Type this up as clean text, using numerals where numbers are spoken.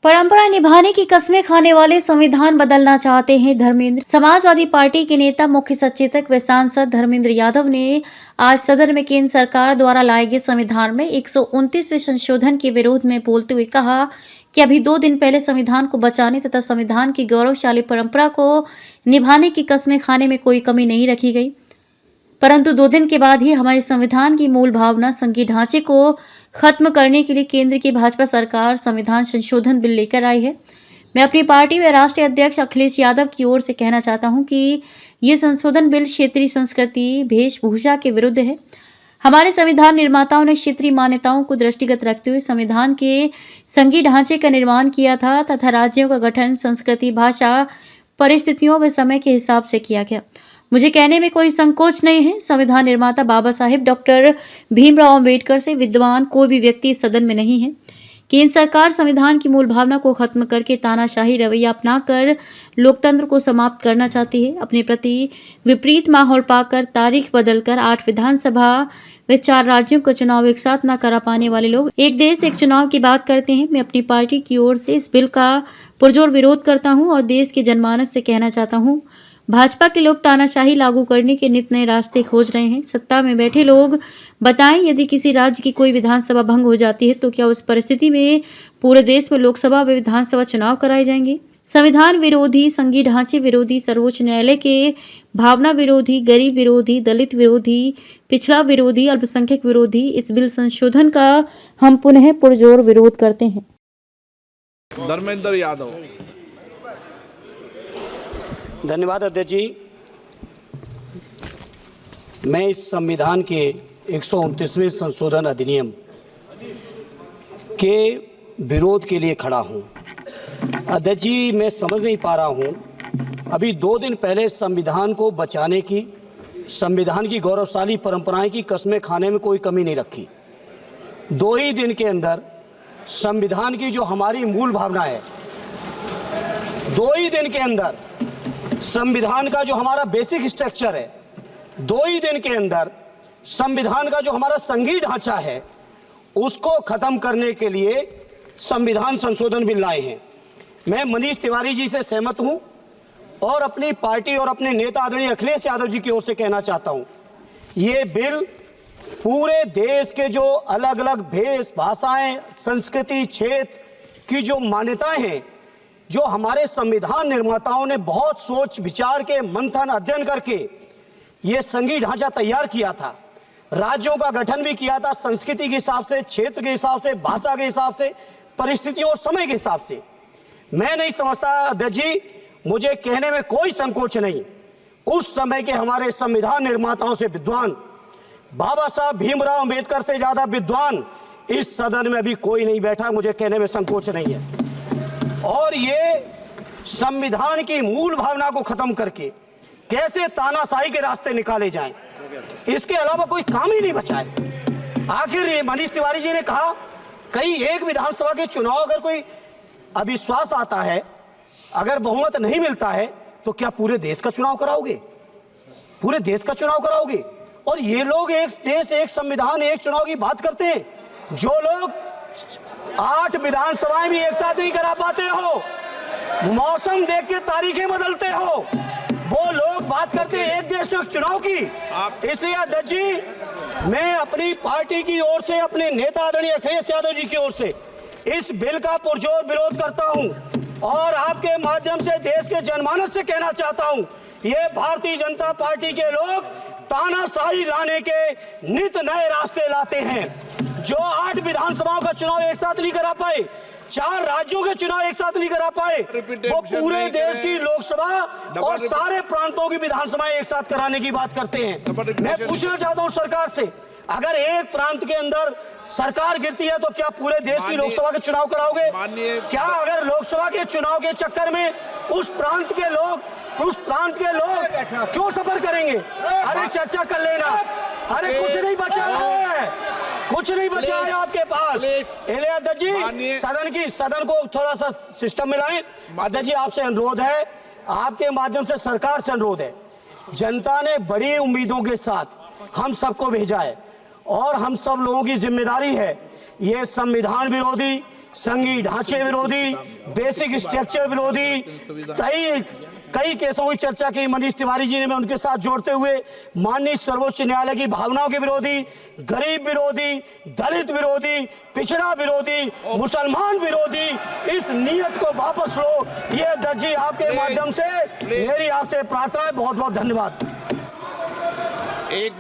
परंपरा निभाने की कस्में खाने वाले संविधान बदलना चाहते हैं धर्मेंद्र। समाजवादी पार्टी के नेता, मुख्य सचेतक व सांसद धर्मेंद्र यादव ने आज सदन में केंद्र सरकार द्वारा लाए गए संविधान में 129वें संशोधन के विरोध में बोलते हुए कहा कि अभी 2 दिन पहले संविधान को बचाने तथा संविधान की गौरवशाली परंपरा को निभाने की कस्में खाने में कोई कमी नहीं रखी गई, परंतु 2 दिन के बाद ही हमारे संविधान की मूल भावना, संघीय ढांचे को खत्म करने के लिए केंद्र की भाजपा सरकार संविधान संशोधन बिल लेकर आई है। मैं अपनी पार्टी व राष्ट्रीय अध्यक्ष अखिलेश यादव की ओर से कहना चाहता हूं कि ये संशोधन बिल क्षेत्रीय संस्कृति, वेशभूषा के विरुद्ध है। हमारे संविधान निर्माताओं ने क्षेत्रीय मान्यताओं को दृष्टिगत रखते हुए संविधान के संघीय ढांचे का निर्माण किया था तथा राज्यों का गठन संस्कृति, भाषा, परिस्थितियों व समय के हिसाब से किया गया। मुझे कहने में कोई संकोच नहीं है, संविधान निर्माता बाबा साहेब डॉक्टर भीमराव अंबेडकर से विद्वान कोई भी व्यक्ति इस सदन में नहीं है। केंद्र सरकार संविधान की मूल भावना को खत्म करके तानाशाही रवैया अपनाकर लोकतंत्र को समाप्त करना चाहती है। अपने प्रति विपरीत माहौल पाकर, तारीख बदलकर 8 विधानसभा व 4 राज्यों का चुनाव एक साथ न करा पाने वाले लोग एक देश एक चुनाव की बात करते हैं। मैं अपनी पार्टी की ओर से इस बिल का पुरजोर विरोध करता हूं और देश के जनमानस से कहना चाहता हूं, भाजपा के लोग तानाशाही लागू करने के नित नए रास्ते खोज रहे हैं। सत्ता में बैठे लोग बताएं, यदि किसी राज्य की कोई विधानसभा भंग हो जाती है तो क्या उस परिस्थिति में पूरे देश में लोकसभा व विधानसभा चुनाव कराए जाएंगे? संविधान विरोधी, संघीय ढांचे विरोधी, सर्वोच्च न्यायालय के भावना विरोधी, गरीब विरोधी, दलित विरोधी, पिछड़ा विरोधी, अल्पसंख्यक विरोधी इस बिल संशोधन का हम पुनः पुरजोर विरोध करते हैं। धर्मेंद्र यादव। धन्यवाद अध्यक्ष जी। मैं इस संविधान के 129वें संशोधन अधिनियम के विरोध के लिए खड़ा हूं। अध्यक्ष जी, मैं समझ नहीं पा रहा हूं, अभी 2 दिन पहले संविधान को बचाने की, संविधान की गौरवशाली परंपराएं की कस्में खाने में कोई कमी नहीं रखी। 2 ही दिन के अंदर संविधान की जो हमारी मूल भावना है, 2 ही दिन के अंदर संविधान का जो हमारा बेसिक स्ट्रक्चर है, 2 ही दिन के अंदर संविधान का जो हमारा संघीय ढांचा है, उसको खत्म करने के लिए संविधान संशोधन बिल लाए हैं। मैं मनीष तिवारी जी से सहमत हूं और अपनी पार्टी और अपने नेता आदरणीय अखिलेश यादव जी की ओर से कहना चाहता हूं, ये बिल पूरे देश के जो अलग अलग भेष, भाषाएं, संस्कृति, क्षेत्र की जो मान्यताएं हैं, जो हमारे संविधान निर्माताओं ने बहुत सोच विचार के, मंथन, अध्ययन करके ये संघीय ढांचा तैयार किया था, राज्यों का गठन भी किया था संस्कृति के हिसाब से, क्षेत्र के हिसाब से, भाषा के हिसाब से, परिस्थितियों और समय के हिसाब से। मैं नहीं समझता अध्यक्ष जी, मुझे कहने में कोई संकोच नहीं, उस समय के हमारे संविधान निर्माताओं से विद्वान, बाबा साहब भीमराव अंबेडकर से ज्यादा विद्वान इस सदन में अभी कोई नहीं बैठा, मुझे कहने में संकोच नहीं है। और ये संविधान की मूल भावना को खत्म करके कैसे तानाशाही के रास्ते निकाले जाएं, इसके अलावा कोई काम ही नहीं बचा है। आखिर ये मनीष तिवारी जी ने कहा, कहीं एक विधानसभा के चुनाव अगर कोई अविश्वास आता है, अगर बहुमत नहीं मिलता है, तो क्या पूरे देश का चुनाव कराओगे? पूरे देश का चुनाव कराओगे? और ये लोग एक देश, एक संविधान, एक चुनाव की बात करते हैं, जो लोग 8 विधानसभाएं भी एक साथ नहीं करा पाते हो, मौसम देख के तारीखें बदलते हो, वो लोग बात करते हैं एक देश एक चुनाव की। इसलिए अध्यक्ष जी, मैं अपनी पार्टी की ओर से, अपने नेता आदरणीय अखिलेश यादव जी की ओर से इस बिल का पुरजोर विरोध करता हूं और आपके माध्यम से देश के जनमानस से कहना चाहता हूं, ये भारतीय जनता पार्टी के लोग तानाशाही लाने के नित नए रास्ते लाते हैं। जो 8 विधानसभाओं का चुनाव एक साथ नहीं करा पाए, 4 राज्यों के चुनाव एक साथ नहीं करा पाए, वो पूरे देश की लोकसभा और सारे प्रांतों की विधानसभाएं एक साथ कराने की बात करते हैं। मैं पूछना चाहता हूं सरकार से, अगर एक प्रांत के अंदर सरकार गिरती है तो क्या पूरे देश की लोकसभा के चुनाव कराओगे? क्या अगर लोकसभा के चुनाव के चक्कर में उस प्रांत के लोग क्यों सफर करेंगे? अरे चर्चा कर लेना, अरे कुछ नहीं बचा है, कुछ नहीं बचा है आपके पास। अध्यक्ष जी, सदन को थोड़ा सा सिस्टम में लाएं। अध्यक्ष जी, आपसे अनुरोध है, आपके माध्यम से सरकार से अनुरोध है, जनता ने बड़ी उम्मीदों के साथ हम सबको भेजा है और हम सब लोगों की जिम्मेदारी है ये संविधान विरोधी, संघीय ढांचे विरोधी, बेसिक स्ट्रक्चर विरोधी कई केसों की चर्चा की मनीष तिवारी जी ने, मैं उनके साथ जोड़ते हुए माननीय सर्वोच्च न्यायालय की भावनाओं के विरोधी, गरीब विरोधी, दलित विरोधी, पिछड़ा विरोधी, मुसलमान विरोधी इस नीयत को वापस लो, ये अध्यक्ष जी आपके माध्यम से मेरी आपसे प्रार्थना है। बहुत बहुत धन्यवाद। एक